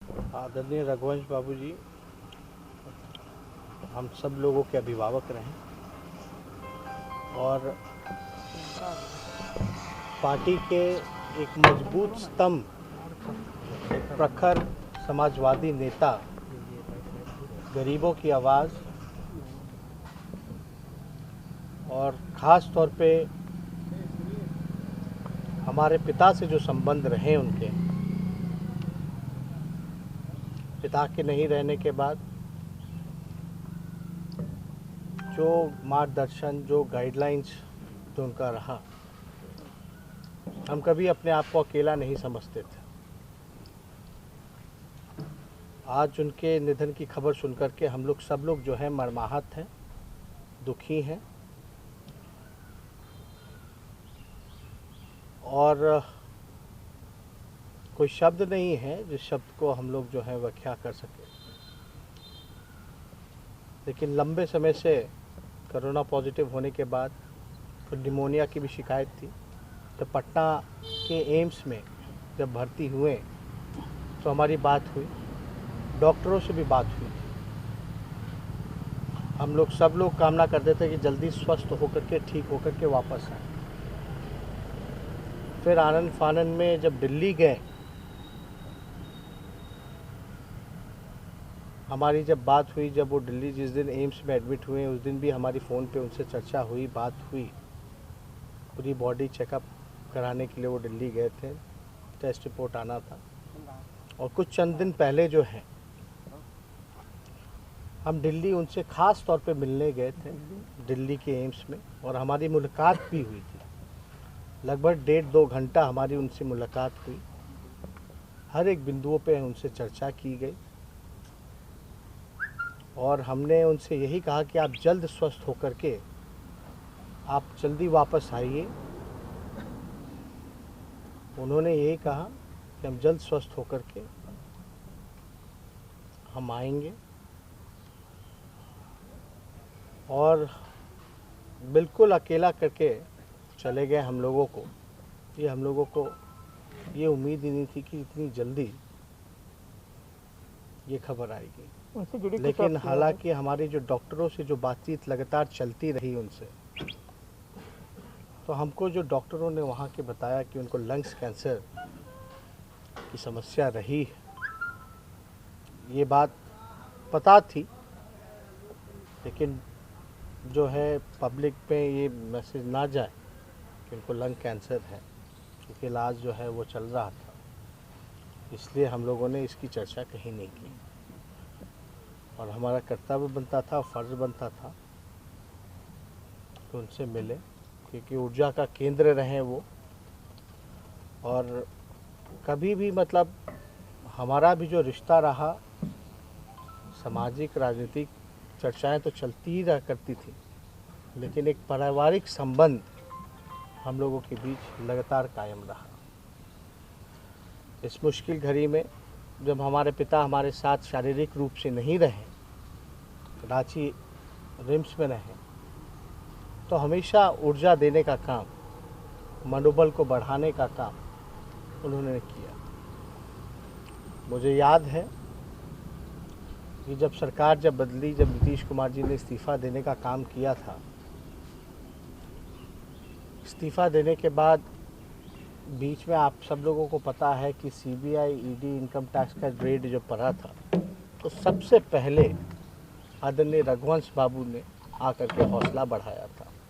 आदरणीय रघुवंश बाबू जी, हम सब लोगों के अभिभावक रहें और पार्टी के एक मजबूत स्तंभ, एक प्रखर समाजवादी नेता, गरीबों की आवाज़ और ख़ास तौर पे हमारे पिता से जो संबंध रहे उनके, पिता के नहीं रहने के बाद जो मार्गदर्शन, जो गाइडलाइंस जो उनका रहा, हम कभी अपने आप को अकेला नहीं समझते थे। आज उनके निधन की खबर सुनकर के हम लोग सब लोग जो है मर्माहत हैं, दुखी हैं और कोई शब्द नहीं है जिस शब्द को हम लोग जो है व्याख्या कर सके। लेकिन लंबे समय से कोरोना पॉजिटिव होने के बाद फिर निमोनिया की भी शिकायत थी। तो पटना के एम्स में जब भर्ती हुए तो हमारी बात हुई, डॉक्टरों से भी बात हुई। हम लोग सब लोग कामना करते थे कि जल्दी स्वस्थ होकर के, ठीक होकर के वापस आए। फिर आनंद फानन में जब दिल्ली गए, हमारी जब बात हुई, जब वो दिल्ली जिस दिन एम्स में एडमिट हुए उस दिन भी हमारी फ़ोन पे उनसे चर्चा हुई, बात हुई। पूरी बॉडी चेकअप कराने के लिए वो दिल्ली गए थे, टेस्ट रिपोर्ट आना था। और कुछ चंद दिन पहले जो है हम दिल्ली उनसे ख़ास तौर पे मिलने गए थे, दिल्ली के एम्स में, और हमारी मुलाकात भी हुई थी। लगभग 1.5-2 घंटा हमारी उनसे मुलाकात हुई। हर एक बिंदुओं पे उनसे चर्चा की गई और हमने उनसे यही कहा कि आप जल्द स्वस्थ होकर के आप जल्दी वापस आइए। उन्होंने यही कहा कि हम जल्द स्वस्थ होकर के हम आएंगे और बिल्कुल अकेला करके चले गए हम लोगों को। ये हम लोगों को ये उम्मीद ही नहीं थी कि इतनी जल्दी ये खबर आएगी। लेकिन हालांकि हमारी जो डॉक्टरों से जो बातचीत लगातार चलती रही उनसे, तो हमको जो डॉक्टरों ने वहाँ के बताया कि उनको लंग्स कैंसर की समस्या रही है, ये बात पता थी। लेकिन जो है पब्लिक पे ये मैसेज ना जाए कि उनको लंग कैंसर है, क्योंकि इलाज जो है वो चल रहा था, इसलिए हम लोगों ने इसकी चर्चा कहीं नहीं की। और हमारा कर्तव्य बनता था, फ़र्ज़ बनता था कि उनसे मिले, क्योंकि ऊर्जा का केंद्र रहे वो। और कभी भी मतलब हमारा भी जो रिश्ता रहा, सामाजिक राजनीतिक चर्चाएं तो चलती ही रहा करती थी, लेकिन एक पारिवारिक संबंध हम लोगों के बीच लगातार कायम रहा। इस मुश्किल घड़ी में जब हमारे पिता हमारे साथ शारीरिक रूप से नहीं रहे, रांची रिम्स में रहे, तो हमेशा ऊर्जा देने का काम, मनोबल को बढ़ाने का काम उन्होंने किया। मुझे याद है कि जब सरकार बदली, जब नीतीश कुमार जी ने इस्तीफ़ा देने का काम किया था, इस्तीफ़ा देने के बाद बीच में आप सब लोगों को पता है कि सीबीआई, ईडी, इनकम टैक्स का रेड जो पड़ा था, तो सबसे पहले आदरणीय रघुवंश बाबू ने आकर के हौसला बढ़ाया था।